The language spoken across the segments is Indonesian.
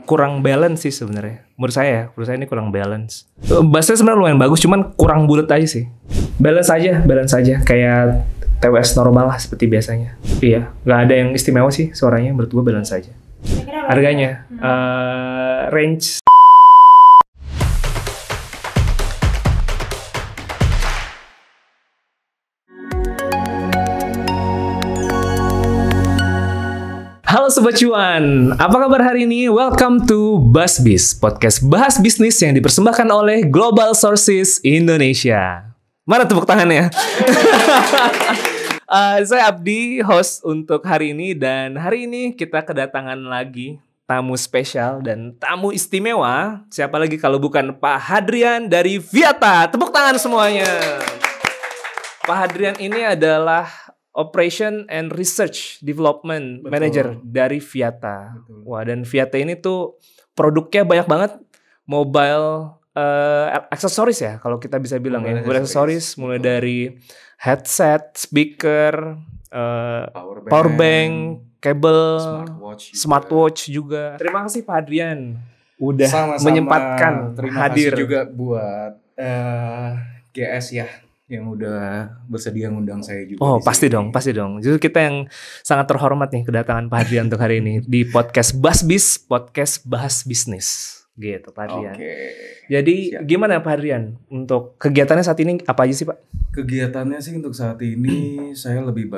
kurang balance sih sebenarnya. Menurut saya ini kurang balance. Bassnya sebenarnya lumayan bagus, cuman kurang bulat aja sih. Balance aja kayak TWS normal lah seperti biasanya. Iya, nggak ada yang istimewa sih suaranya. Menurut gue balance aja. Harganya range. Halo Sobat Cuan, apa kabar hari ini? Welcome to BahasBis, podcast bahas bisnis yang dipersembahkan oleh Global Sources Indonesia. Mana tepuk tangannya? Saya Abdi, host untuk hari ini. Dan hari ini kita kedatangan lagi tamu spesial dan tamu istimewa. Siapa lagi kalau bukan Pak Hadrian dari Viata. Tepuk tangan semuanya. Pak Hadrian ini adalah Operation and Research Development Manager dari Viata. Betul. Wah, dan Viata ini tuh produknya banyak banget. Mobile aksesoris ya, kalau kita bisa bilang ya. Mobile aksesoris mulai dari headset, speaker, power bank, kabel, smartwatch juga. Terima kasih Pak Hadrian udah sama-sama menyempatkan hadir. Terima kasih juga buat GS ya, yang udah bersedia ngundang saya juga. Oh, pasti dong. Justru kita yang sangat terhormat nih kedatangan Pak Hadrian untuk hari ini di podcast BahasBis, podcast bahas bisnis. Gitu Pak Hadrian. Oke. Jadi gimana Pak Hadrian untuk kegiatannya saat ini apa aja sih Pak? Kegiatannya sih untuk saat ini saya lebih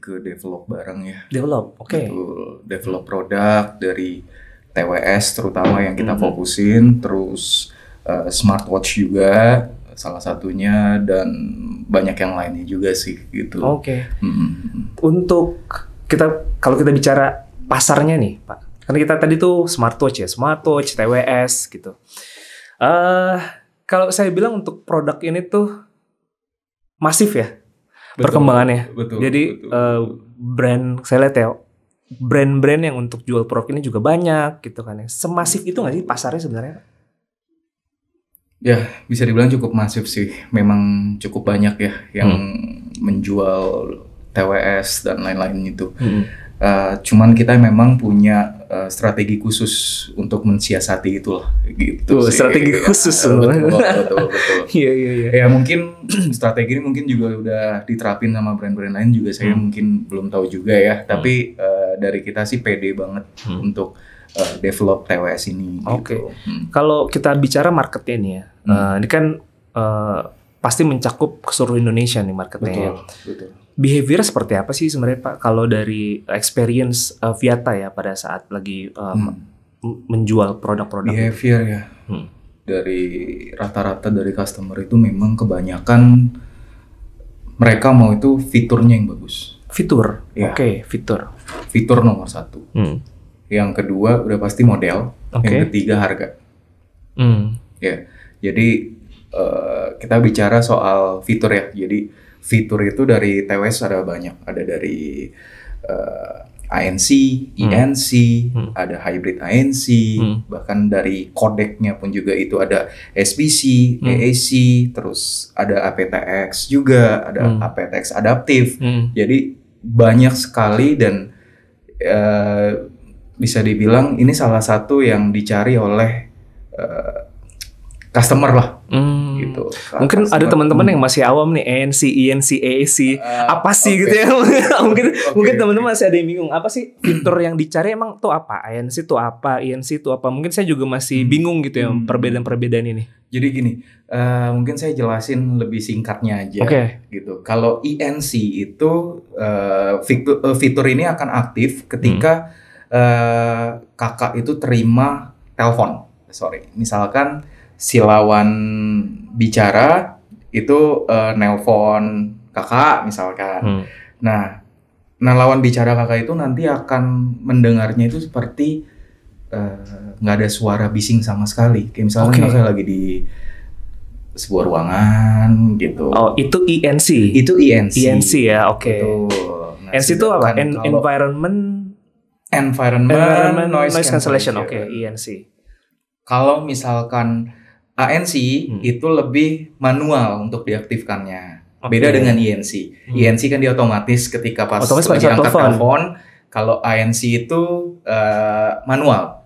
ke develop barang ya. Develop, oke. Betul, develop produk dari TWS terutama yang kita fokusin, terus smartwatch juga salah satunya, dan banyak yang lainnya juga sih gitu. Oke. Untuk kalau kita bicara pasarnya nih Pak, karena kita tadi tuh smartwatch, TWS gitu. Kalau saya bilang untuk produk ini tuh masif ya, perkembangannya. Betul. Jadi brand, saya lihat ya, brand-brand yang untuk jual produk ini juga banyak gitu kan ya. Semasif itu nggak sih pasarnya sebenarnya? Ya, bisa dibilang cukup masif sih. Memang cukup banyak ya yang menjual TWS dan lain-lain itu. Cuman kita memang punya strategi khusus untuk mensiasati itulah gitu. Strategi khusus. Betul. Iya. Ya mungkin strategi ini mungkin juga udah diterapin sama brand-brand lain juga. Saya mungkin belum tahu juga ya. Tapi dari kita sih pede banget untuk develop TWS ini. Oke. Gitu. Kalau kita bicara marketnya nih ya, ini kan pasti mencakup ke seluruh Indonesia nih marketnya. Betul. Behavior seperti apa sih sebenarnya Pak? Kalau dari experience Viata ya pada saat lagi menjual produk-produk. Behavior ya. Dari rata-rata dari customer itu memang kebanyakan mereka mau itu fiturnya yang bagus. Fitur. Ya. Oke, fitur. Fitur nomor 1. Yang kedua udah pasti model. Yang ketiga harga. Ya, jadi kita bicara soal fitur ya. Jadi fitur itu dari TWS ada banyak. Ada dari ANC, ENC, ada hybrid ANC, bahkan dari kodeknya pun juga itu ada SPC, AAC, terus ada aptX juga, ada aptX adaptif. Jadi banyak sekali dan bisa dibilang ini salah satu yang dicari oleh customer lah. Gitu. Mungkin customer, ada teman-teman yang masih awam nih, ANC, ENC, AAC, apa sih gitu ya? mungkin teman-teman masih ada yang bingung, apa sih fitur yang dicari emang tuh apa? ANC tuh apa? ENC tuh apa? Mungkin saya juga masih bingung gitu ya perbedaan-perbedaan ini. Jadi gini, mungkin saya jelasin lebih singkatnya aja. Gitu. Kalau ENC itu fitur ini akan aktif ketika kakak itu terima telepon. Misalkan si lawan bicara itu nelpon kakak misalkan. Nah lawan bicara kakak itu nanti akan mendengarnya itu seperti nggak ada suara bising sama sekali. Kayak misalnya kakak lagi di sebuah ruangan gitu. Oh, itu ENC. Itu ENC. ENC ya, oke. Nah, ENC itu apa? Environment noise cancellation. Oke, ENC. Kalau misalkan ANC itu lebih manual untuk diaktifkannya. Beda dengan ENC. ENC kan dia otomatis ketika pas lagi angkat telepon. Kalau ANC itu manual.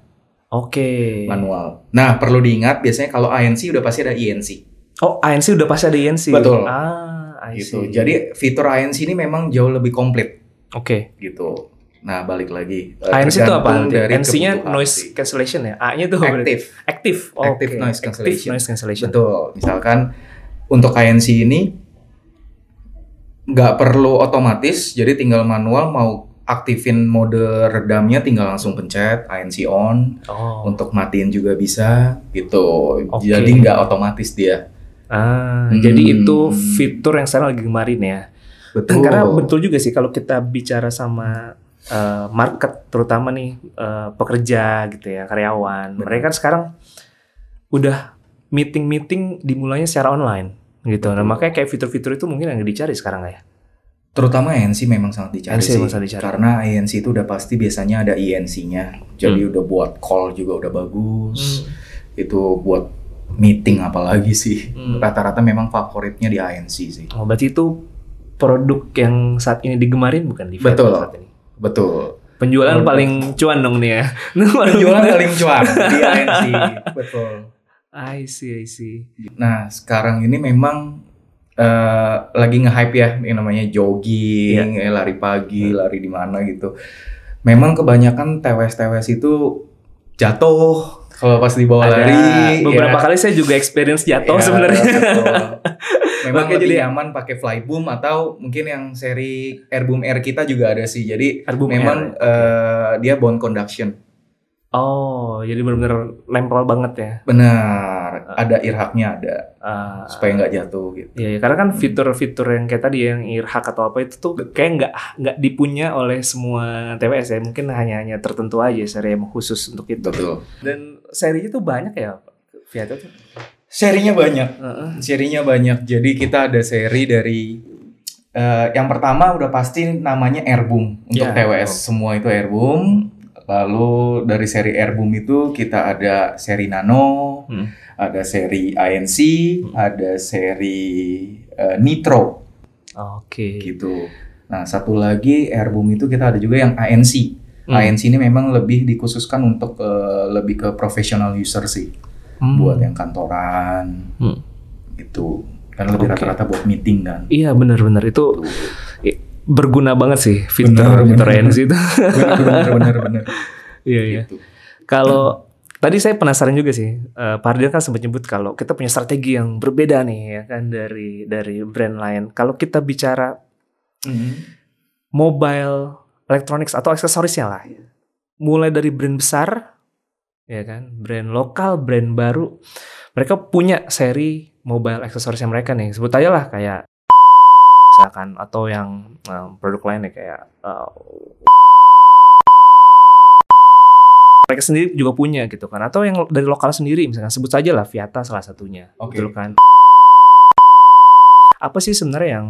Oke. Manual. Nah, perlu diingat biasanya kalau ANC udah pasti ada ENC. Oh, ANC udah pasti ada ENC. Betul. I Gitu. see. Jadi fitur ANC ini memang jauh lebih komplit. Oke. Gitu. Nah, balik lagi. ANC itu apa? Dari ANC-nya kebutuhan noise sih. cancellation ya? A-nya itu Active noise cancellation. Noise cancellation. Betul. Misalkan untuk ANC ini nggak perlu otomatis, jadi tinggal manual mau aktifin mode redamnya tinggal langsung pencet ANC on. Untuk matiin juga bisa gitu. Jadi nggak otomatis dia. Jadi itu fitur yang sekarang lagi gemarin ya. Betul. Karena betul juga sih kalau kita bicara sama market, terutama nih pekerja gitu ya, karyawan. Betul. Mereka kan sekarang udah meeting dimulainya secara online gitu. Nah, makanya kayak fitur-fitur itu mungkin yang dicari sekarang ya. Terutama ANC memang sangat dicari sih. Dicari. Karena ANC itu udah pasti biasanya ada ENC-nya. Jadi udah buat call juga udah bagus. Itu buat meeting apalagi sih. Rata-rata memang favoritnya di ANC sih. Oh, berarti itu produk yang saat ini digemarin bukan di Vieta saat ini? Betul. Penjualan paling cuan dong nih ya. Penjualan paling cuan di ANC. Betul. I see. Nah, sekarang ini memang lagi nge-hype ya, yang namanya jogging, lari pagi, lari di mana gitu. Memang kebanyakan TWS itu jatuh kalau pas dibawa lari. Beberapa kali saya juga experience jatuh sebenarnya. Memang lebih nyaman pakai Flyboom atau mungkin yang seri Airboom Air kita juga ada sih. Jadi memang dia bone conduction. Oh, jadi benar-benar nempel banget ya. Benar, ada earhug-nya ada. Supaya nggak jatuh gitu. Iya, karena kan fitur-fitur yang kayak tadi yang earhug atau apa itu tuh kayak nggak dipunya oleh semua TWS ya. Mungkin hanya tertentu aja seri yang khusus untuk itu. Betul. Dan serinya tuh banyak ya, Vieta tuh. Serinya banyak. Jadi kita ada seri dari yang pertama udah pasti namanya Airboom untuk TWS. Semua itu Airboom. Lalu dari seri Airboom itu kita ada seri Nano, ada seri ANC, ada seri Nitro. Oke. Gitu. Nah, satu lagi Airboom itu kita ada juga yang ANC. ANC ini memang lebih dikhususkan untuk lebih ke professional user sih. Buat yang kantoran. Gitu. Karena lebih rata-rata buat meeting kan. Iya, benar-benar itu berguna banget sih fitur ANC itu. Benar. Iya. Gitu. Kalau tadi saya penasaran juga sih, Pak Ardian kan sempat nyebut kalau kita punya strategi yang berbeda nih ya kan dari brand lain. Kalau kita bicara mobile electronics atau aksesorisnya lah, mulai dari brand besar, ya kan, brand lokal, brand baru, mereka punya seri mobile aksesorisnya mereka nih. Sebut aja lah kayak misalkan atau yang produk lainnya kayak mereka sendiri juga punya gitu kan, atau yang dari lokal sendiri misalkan sebut saja lah Vieta salah satunya. Betul kan? Apa sih sebenarnya yang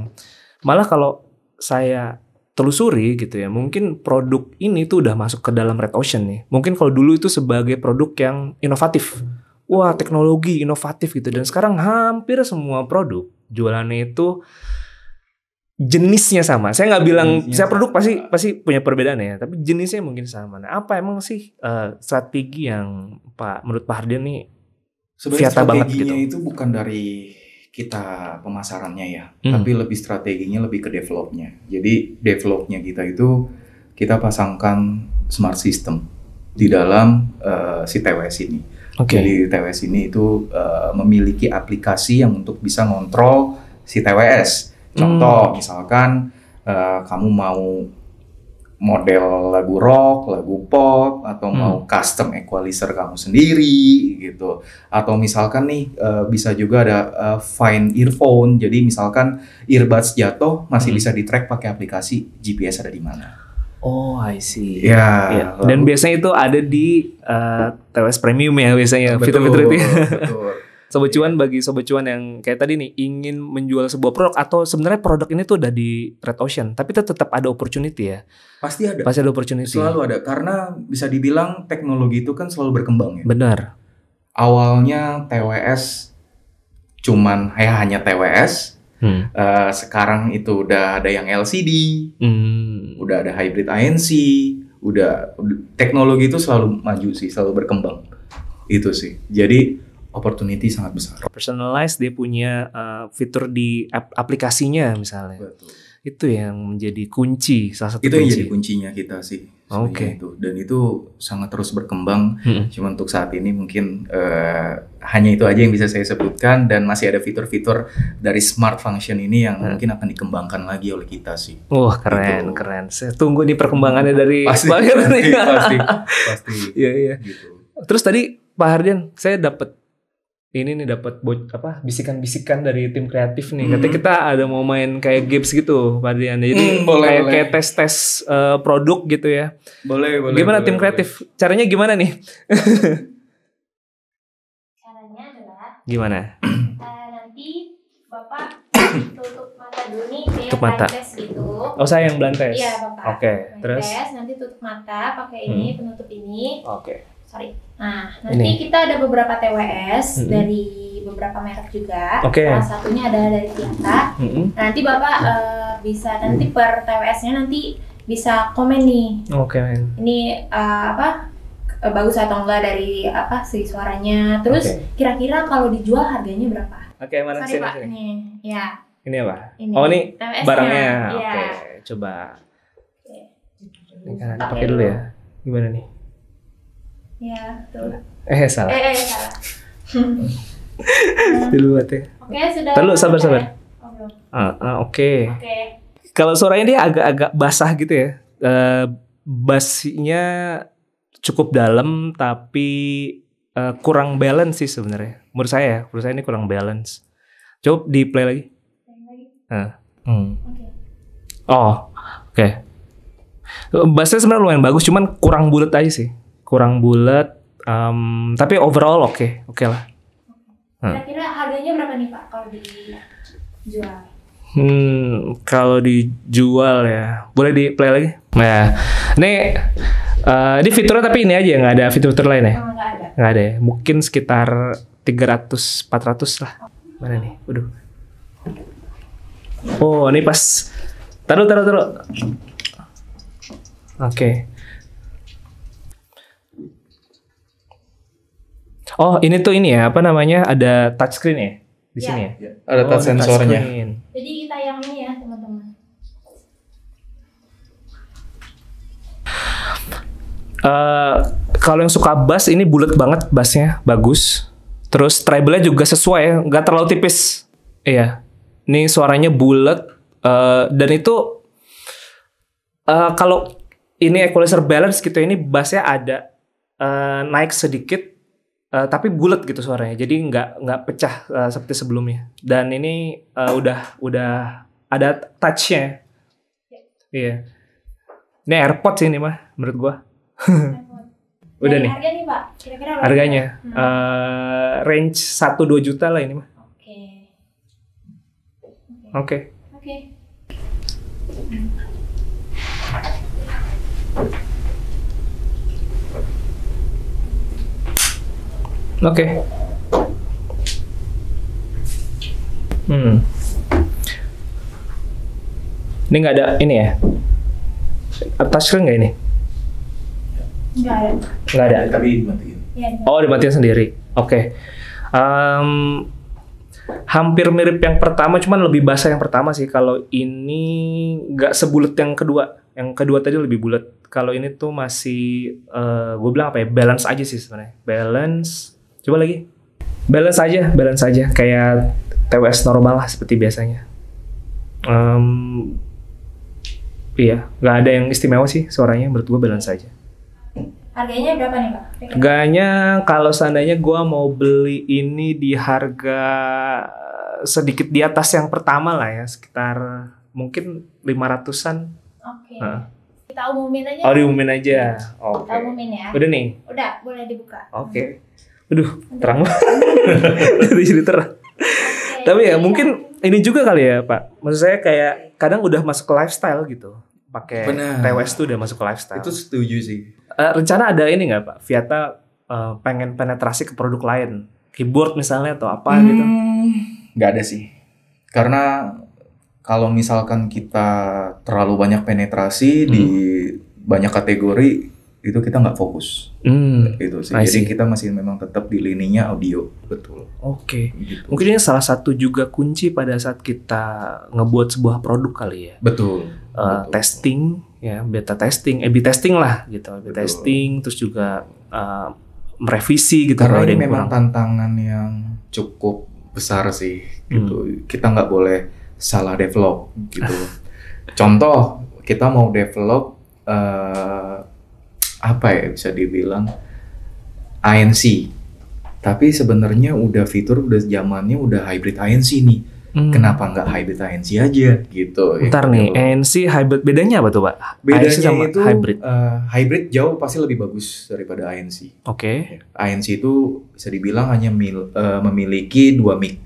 malah kalau saya telusuri gitu ya, mungkin produk ini tuh udah masuk ke dalam red ocean nih. Mungkin kalau dulu itu sebagai produk yang inovatif, wah teknologi inovatif gitu, dan sekarang hampir semua produk jualannya itu jenisnya sama. Saya nggak bilang saya produk pasti punya perbedaan ya, tapi jenisnya mungkin sama. Nah, apa emang sih strategi yang menurut Pak Hardian nih Vieta banget gitu? Strateginya itu bukan dari kita pemasarannya ya, tapi lebih strateginya lebih ke developnya. Jadi developnya kita itu kita pasangkan smart system di dalam si TWS ini. Jadi TWS ini itu memiliki aplikasi yang untuk bisa ngontrol si TWS. Contoh, misalkan kamu mau model lagu rock, lagu pop, atau mau custom equalizer kamu sendiri gitu. Atau misalkan nih bisa juga ada find earphone. Jadi misalkan earbuds jatuh masih bisa di-track pakai aplikasi GPS ada di mana. Oh, I see. Ya. Dan biasanya itu ada di TWS Premium ya biasanya fitur-fitur itu. Betul. Sobat cuan bagi sobat cuan yang kayak tadi nih ingin menjual sebuah produk atau sebenarnya produk ini tuh udah di red ocean tapi tetap ada opportunity ya. Pasti ada opportunity. Selalu ada karena bisa dibilang teknologi itu kan selalu berkembang ya. Benar. Awalnya TWS cuman hanya TWS. Sekarang itu udah ada yang LCD. Udah ada hybrid ANC, udah teknologi itu selalu maju sih, selalu berkembang. Itu sih. Jadi opportunity sangat besar. Personalize, dia punya fitur di aplikasinya misalnya. Betul. Itu yang menjadi kunci, salah satu itu kunci. yang jadi kuncinya kita sih. Oke. Itu. Dan itu sangat terus berkembang. Cuma untuk saat ini mungkin hanya itu aja yang bisa saya sebutkan, dan masih ada fitur-fitur dari smart function ini yang mungkin akan dikembangkan lagi oleh kita sih. Wah, keren, gitu. keren. Saya tunggu nih perkembangannya dari pasti, Pak Hardian. pasti. Iya. Gitu. Terus tadi Pak Hardian, saya dapat bisikan-bisikan dari tim kreatif nih. Katanya kita ada mau main kayak games gitu, Pak Hardian. Jadi kayak tes-tes produk gitu ya. Boleh. Gimana tim kreatif? Caranya gimana nih? Caranya adalah gimana? Nanti Bapak tutup mata dulu nih, Tutup mata. tes gitu. Oh, saya yang blind test. Iya, Bapak. Oke, terus? Tes, nanti tutup mata pakai ini penutup ini. Oke. Sorry. Nah, nanti kita ada beberapa TWS dari beberapa merek juga. Oke. Salah satunya adalah dari Viata. Nanti Bapak bisa nanti per TWS-nya nanti bisa komen nih. Oke. Ini bagus atau enggak dari segi suaranya. Terus kira-kira kalau dijual harganya berapa? Oke, mana Sorry sini? Pak, nih. Ya. Ini apa? Ini. Oh, ini TWS-nya. barangnya. Iya. Oke, coba. Oke. Ini kan pakai dulu ya. Gimana nih? Ya, betul. Salah. Salah. Dulu ya. Oke, sudah. Terus sabar. Oh, belum. Oke. Oke. Kalau suaranya dia agak-agak basah gitu ya. Bassnya cukup dalam tapi kurang balance sih sebenarnya. Menurut saya ini kurang balance. Coba di play lagi. Oke. Oh, oke. Bassnya sebenarnya lumayan bagus, cuman kurang bulat aja sih. Kurang bulat. Tapi overall oke lah. Kira-kira harganya berapa nih Pak kalau dijual? Kalau dijual ya, boleh di play lagi. Nah, ini fiturnya tapi ini aja, nggak ada fitur-fitur lain ya? Nggak ada ya. Mungkin sekitar 300-400 lah. Mana nih? Waduh. Oh, ini pas. Taruh. Oke. Oh, ini tuh ini ya, apa namanya? Ada touchscreen ya di sini ya? Ada touch sensornya. Jadi kita yang ini ya, teman-teman. Kalau yang suka bass ini bulat banget, bassnya bagus. Terus treble-nya juga sesuai ya, nggak terlalu tipis. Iya, ini suaranya bulat dan itu kalau ini equalizer balance gitu, ini bassnya ada naik sedikit. Tapi bulat gitu suaranya, jadi nggak pecah seperti sebelumnya. Dan ini udah ada touch-nya. Iya. Ini AirPods ini mah menurut gua. Udah nih. Harga nih Pak, kira-kira berapa? Harganya range 1-2 juta lah ini mah. Oke. Oke. Ini nggak ada ini ya? Touchscreen nggak ini? Nggak ada. Tapi dimatiin. Oh, dimatiin sendiri. Oke. Hampir mirip yang pertama, cuman lebih basah yang pertama sih. Kalau ini nggak sebulat yang kedua. Yang kedua tadi lebih bulat. Kalau ini tuh masih, gue bilang apa ya? Balance aja sih sebenarnya. Balance. Coba lagi. Balance aja. Kayak TWS normal lah seperti biasanya. Iya, nggak ada yang istimewa sih suaranya. Menurut gue balance aja. Harganya berapa nih Pak? Harganya kalau seandainya gue mau beli ini di harga sedikit di atas yang pertama lah ya, sekitar mungkin 500-an. Oke. Kita umumin aja. Oh, diumumin aja. Oke. Kita umumin ya. Udah nih. Udah, boleh dibuka. Oke. Aduh, terang banget. Jadi terang. Tapi ya mungkin ini juga kali ya Pak. Maksud saya kayak kadang udah masuk ke lifestyle gitu. Pakai TWS tuh udah masuk ke lifestyle. Itu setuju sih. Rencana ada ini nggak Pak? Viata pengen penetrasi ke produk lain, keyboard misalnya atau apa gitu? Nggak ada sih. Karena kalau misalkan kita terlalu banyak penetrasi banyak kategori itu kita nggak fokus. Itu sih. Jadi kita masih memang tetap di lininya audio, betul. Oke. Gitu. Mungkin ini salah satu juga kunci pada saat kita ngebuat sebuah produk kali ya. Betul. Testing, ya beta testing, A/B testing lah gitu. A/B testing, terus juga merevisi gitu. Karena ini memang tantangan yang cukup besar sih, gitu. Kita nggak boleh salah develop, gitu. Contoh, kita mau develop apa ya bisa dibilang ANC, tapi sebenarnya udah fitur udah zamannya udah hybrid ANC nih. Kenapa nggak hybrid ANC aja gitu? Ntar nih, ANC hybrid bedanya apa tuh Pak? Bedanya ANC sama itu hybrid jauh pasti lebih bagus daripada ANC. Oke. ANC itu bisa dibilang hanya memiliki 2 mic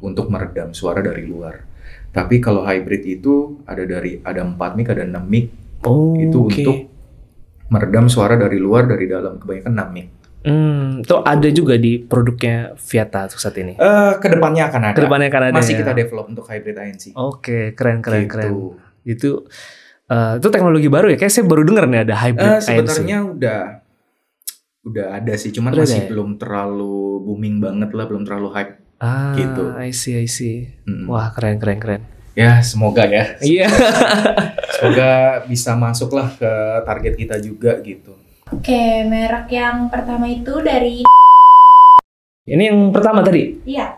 untuk meredam suara dari luar. Tapi kalau hybrid itu ada 4 mic, ada 6 mic. Itu untuk meredam suara dari luar, dari dalam, kebanyakan 6 mic. Itu ada juga di produknya Viata saat ini? Kedepannya akan ada. Masih ya? Kita develop untuk hybrid ANC. Oke, keren. Itu teknologi baru ya? Kayak saya baru dengar nih ada hybrid ANC. Sebenarnya udah ada sih, cuman masih belum terlalu booming banget lah, belum terlalu hype. Gitu. I see. Wah, keren. Ya, semoga ya. Iya. Semoga bisa masuk lah ke target kita juga gitu. Oke, merek yang pertama itu dari... Ini yang pertama tadi? Iya.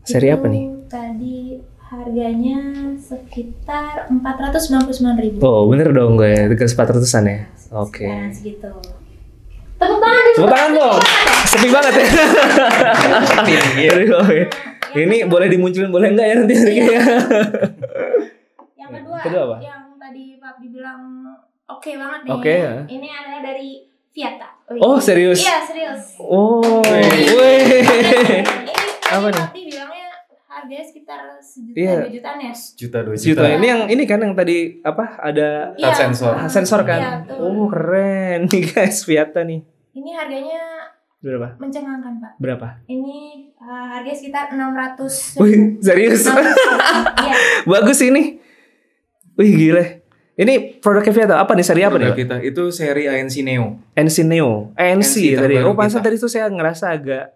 Seri itu apa nih? Tadi harganya sekitar 499.000. Oh, bener dong gue ya, 400-an ya? Oke. Segitu. Tepuk tangan dong. Sepi banget ya. Ini boleh dimunculin, boleh enggak ya nanti harganya? Yang kedua apa? Yang tadi Pak dibilang oke banget nih. Oke ya. Ini adalah dari Viata. Oh, serius? Iya, serius. Oh, Ini apa nih? Pak bilangnya harganya sekitar 1 juta, Iya. 2 jutaan ya? 1 juta. Ini yang ini kan yang tadi apa? Ada Iya. sensor kan? Iya, betul. Oh, keren nih guys, Viata nih. Ini harganya Berapa? mencengangkan, Pak. Berapa? Ini harganya sekitar 600. Wih, serius? Iya. Bagus ini. Wih, gila. Ini produknya Viata apa nih? Seri apa nih? Kita itu seri ANC Neo. ANC Neo. ANC tadi. terbaru Pantesan kita. tadi tuh saya ngerasa agak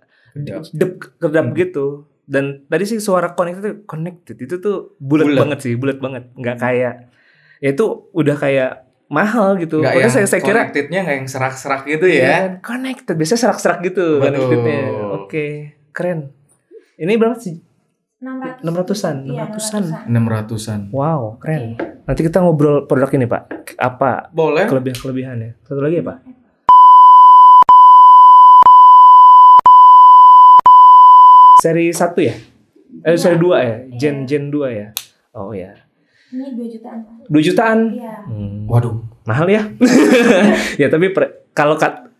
kedap gitu. Dan tadi sih suara connected itu tuh bulat banget sih, bulat banget. Nggak kayak ya itu udah kayak mahal gitu. Nggak Makanya yang saya kira connectednya nggak yang serak-serak gitu ya. connected. Biasanya serak-serak gitu Betul. connectednya. Oke, keren. Ini berapa sih? 600-an. 600-an. Wow, keren. Oke. Nanti kita ngobrol produk ini, Pak. Apa Boleh. kelebihannya? Satu lagi ya, Pak? Seri 1 ya? Seri 2 ya? Gen 2 ya? Oh ya. Ini 2 jutaan. 2 jutaan? Iya. Waduh. Mahal ya? Ya tapi kalau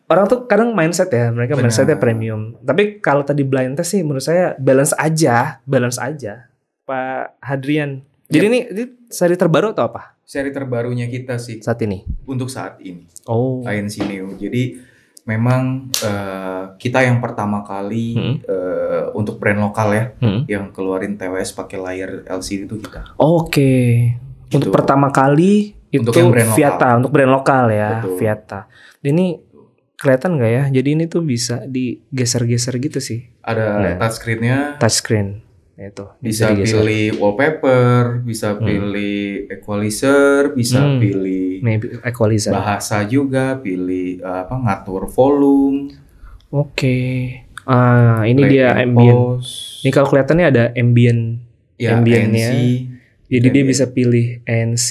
orang tuh kadang mindset ya, mereka Benar. mindsetnya premium. Tapi kalau tadi blind test sih menurut saya balance aja, Pak Hadrian. Jadi ini seri terbaru atau apa? Seri terbarunya kita sih Saat ini? untuk saat ini. Oh. ANC Neo. Jadi memang kita yang pertama kali untuk brand lokal ya, yang keluarin TWS pakai layar LCD itu kita. Oke. Untuk pertama kali itu Untuk yang brand Viata, lokal. untuk brand lokal ya, Betul. Viata. Ini kelihatan nggak ya? Jadi ini tuh bisa digeser-geser gitu sih. Ada touchscreen-nya, Touchscreen. Itu bisa digeser. pilih wallpaper, bisa pilih equalizer, bisa pilih Maybe equalizer. bahasa juga, pilih ngatur volume. Oke. Ini play dia and ambient. pause. Ini kalau kelihatannya ada ambient. Ya, ambientnya. ANC. Jadi dia Ambient. bisa pilih ANC,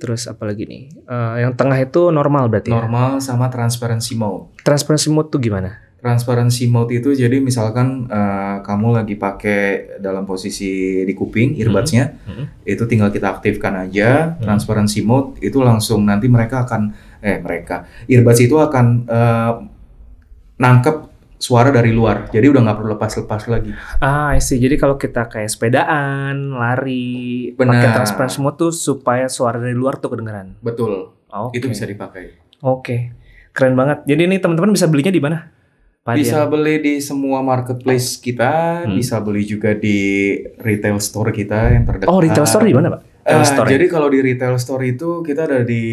terus apa lagi nih? Yang tengah itu normal berarti. Ya? Normal sama transparency mode. Transparency mode tuh gimana? Transparency mode itu jadi misalkan kamu lagi pakai dalam posisi di kuping earbuds-nya, itu tinggal kita aktifkan aja. Transparency mode itu langsung nanti earbuds itu akan nangkep suara dari luar. Jadi udah nggak perlu lepas-lepas lagi. I see. Jadi kalau kita kayak sepedaan, lari, Benar. pakai transparency mode tuh supaya suara dari luar tuh kedengeran. Betul. Oke. Itu bisa dipakai. Oke. Keren banget. Jadi ini teman-teman bisa belinya di mana? Pak Bisa Dian? beli di semua marketplace kita, bisa beli juga di retail store kita yang terdekat. Oh, retail store di mana, Pak? retail store? Jadi kalau di retail store itu kita ada di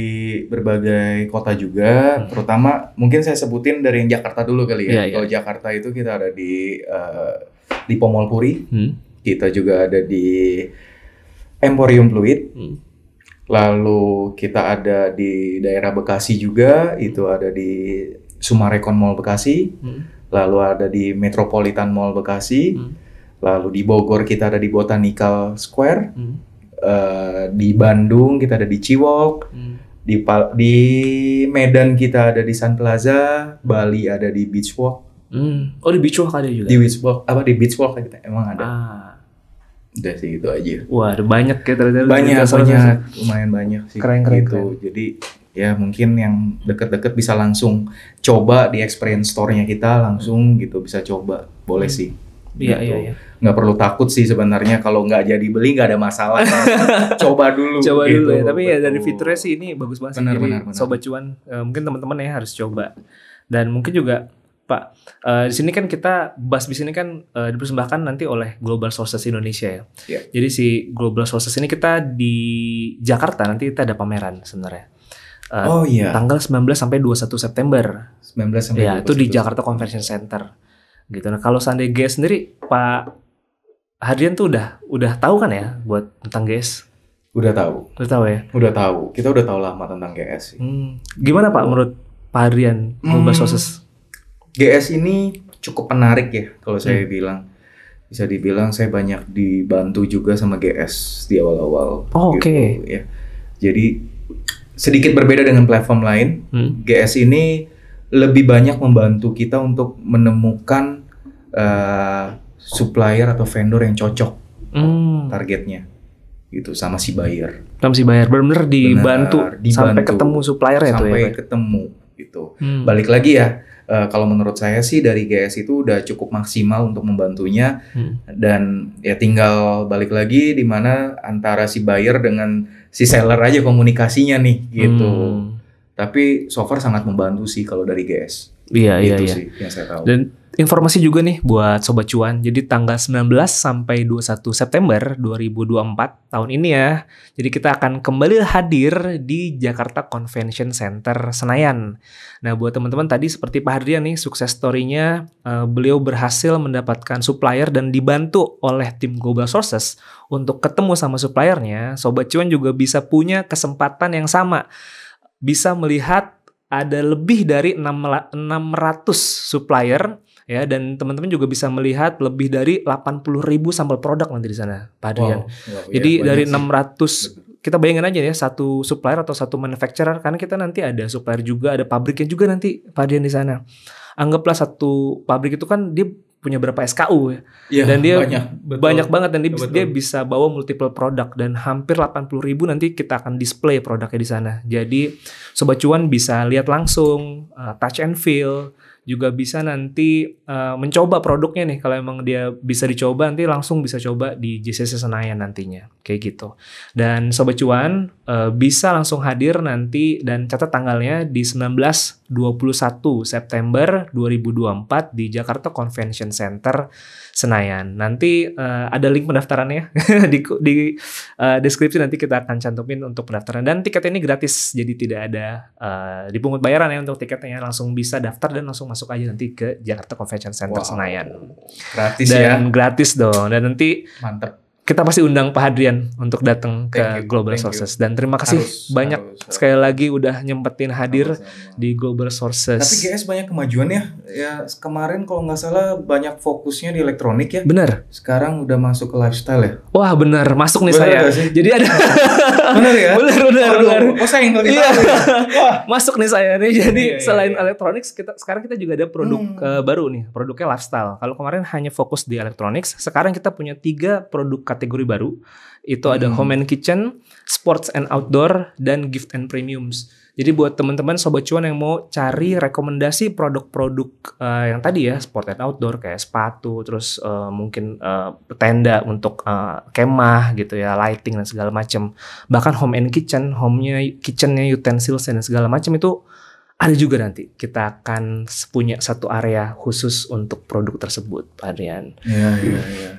berbagai kota juga, terutama mungkin saya sebutin dari yang Jakarta dulu kali ya. Kalau Jakarta itu kita ada di Pomol Puri, kita juga ada di Emporium Fluid, lalu kita ada di daerah Bekasi juga, itu ada di Sumarekon Mall Bekasi, lalu ada di Metropolitan Mall Bekasi, lalu di Bogor kita ada di Botanical Square, di Bandung kita ada di Ciwok, di Medan kita ada di Sun Plaza, Bali ada di Beach Walk. Oh di Beach Walk ada juga? Di Beach Walk, di Beach Walk kita emang ada. Udah sih itu aja. Wah ada banyak ya ternyata. Banyak, lumayan banyak sih. Keren. Jadi ya mungkin yang deket-deket bisa langsung coba di experience store-nya kita langsung gitu bisa coba, boleh sih. Iya. Nggak perlu takut sih sebenarnya kalau nggak jadi beli nggak ada masalah. Coba dulu gitu. Ya. Tapi ya betul. dari fiturnya sih ini bagus banget sih. Jadi Sobat Cuan mungkin teman-teman ya harus coba. Dan mungkin juga Pak, di sini kan kita Busbiz ini kan dipersembahkan nanti oleh Global Sources Indonesia ya. Jadi si Global Sources ini kita di Jakarta nanti kita ada pameran sebenarnya. Tanggal 19 sampai 21 September. 19 sampai ya, 21. Itu di Jakarta Convention Center. Gitu. Nah, kalau seandainya GS sendiri Pak Hadrian tuh udah tahu kan ya buat tentang GS? Udah tahu ya? Udah tahu. Kita udah tahu lama tentang GS sih. Gimana Pak menurut Pak Hadrian Global Sources? GS ini cukup menarik ya kalau saya bilang. Bisa dibilang saya banyak dibantu juga sama GS di awal-awal. Gitu, ya. Jadi sedikit berbeda dengan platform lain. GS ini lebih banyak membantu kita untuk menemukan supplier atau vendor yang cocok targetnya gitu sama si buyer. Benar-benar dibantu sampai ketemu supplier ya tuh ya. Sampai ketemu gitu. Balik lagi ya, kalau menurut saya sih dari GS itu udah cukup maksimal untuk membantunya dan ya tinggal balik lagi di mana antara si buyer dengan si seller aja komunikasinya nih gitu. Tapi so far sangat membantu sih kalau dari GS. Iya. Sih yang saya tahu. Dan informasi juga nih buat Sobat Cuan. Jadi tanggal 19 sampai 21 September 2024 tahun ini ya. Jadi kita akan kembali hadir di Jakarta Convention Center Senayan. Nah buat teman-teman tadi seperti Pak Hadrian nih sukses story-nya, beliau berhasil mendapatkan supplier dan dibantu oleh tim Global Sources untuk ketemu sama suppliernya. Sobat Cuan juga bisa punya kesempatan yang sama. Bisa melihat ada lebih dari 600 supplier ya, dan teman-teman juga bisa melihat lebih dari 80.000 sampel produk nanti di sana, Pak Hadrian. Jadi dari 600 kita bayangin aja ya satu supplier atau satu manufacturer, karena kita nanti ada supplier juga, ada pabriknya juga nanti Pak Hadrian di sana. Anggaplah satu pabrik itu kan dia punya berapa SKU ya, dan dia banyak banget dan dia bisa bawa multiple produk dan hampir 80.000 nanti kita akan display produknya di sana. Jadi Sobat Cuan bisa lihat langsung, touch and feel, juga bisa nanti mencoba produknya nih. Kalau emang dia bisa dicoba nanti langsung bisa coba di JCC Senayan nantinya kayak gitu. Dan Sobat Cuan bisa langsung hadir nanti dan catat tanggalnya di 19-21 September 2024 di Jakarta Convention Center Senayan. Nanti ada link pendaftarannya di deskripsi, nanti kita akan cantumin untuk pendaftaran, dan tiketnya ini gratis, jadi tidak ada dipungut bayaran ya untuk tiketnya, langsung bisa daftar dan langsung masuk aja nanti ke Jakarta Convention Center Senayan. Gratis dan ya. Gratis dong, dan nanti mantep. Kita pasti undang Pak Hadrian untuk datang ke Global Sources. Dan terima kasih banyak sekali lagi udah nyempetin hadir di Global Sources. Tapi GS banyak kemajuan ya. Ya kemarin kalau nggak salah banyak fokusnya di elektronik ya. Bener. Sekarang udah masuk ke lifestyle ya. Wah bener, masuk nih saya. Jadi ada. Bener ya. Bener. Oh saya nggak tahu ya. Masuk nih saya nih. Jadi selain elektronik, sekarang kita juga ada produk baru nih. Produknya lifestyle. Kalau kemarin hanya fokus di elektronik, sekarang kita punya 3 produk kategori baru. Itu ada home and kitchen, sports and outdoor, dan gift and premiums. Jadi buat teman-teman Sobat Cuan yang mau cari rekomendasi produk-produk yang tadi ya, sport and outdoor kayak sepatu, terus mungkin tenda untuk kemah gitu ya, lighting dan segala macam. Bahkan home and kitchen, kitchennya, utensils dan segala macam itu ada juga nanti kita akan punya satu area khusus untuk produk tersebut, Pak Adrian. Iya.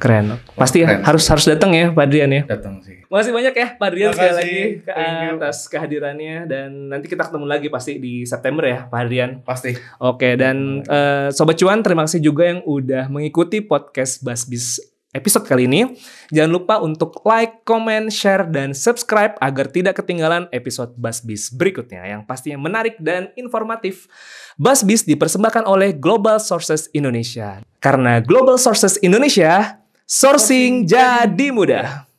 Keren. Pasti keren. harus datang ya, Pak Adrian ya. Datang sih. Makasih banyak ya, Pak Adrian sekali lagi Thank you. atas kehadirannya, dan nanti kita ketemu lagi pasti di September ya, Pak Adrian. Pasti. Oke, dan Sobat Cuan, terima kasih juga yang udah mengikuti podcast Basbis episode kali ini. Jangan lupa untuk like, comment, share, dan subscribe agar tidak ketinggalan episode Basbis berikutnya yang pastinya menarik dan informatif. Basbis dipersembahkan oleh Global Sources Indonesia. Karena Global Sources Indonesia, sourcing jadi mudah.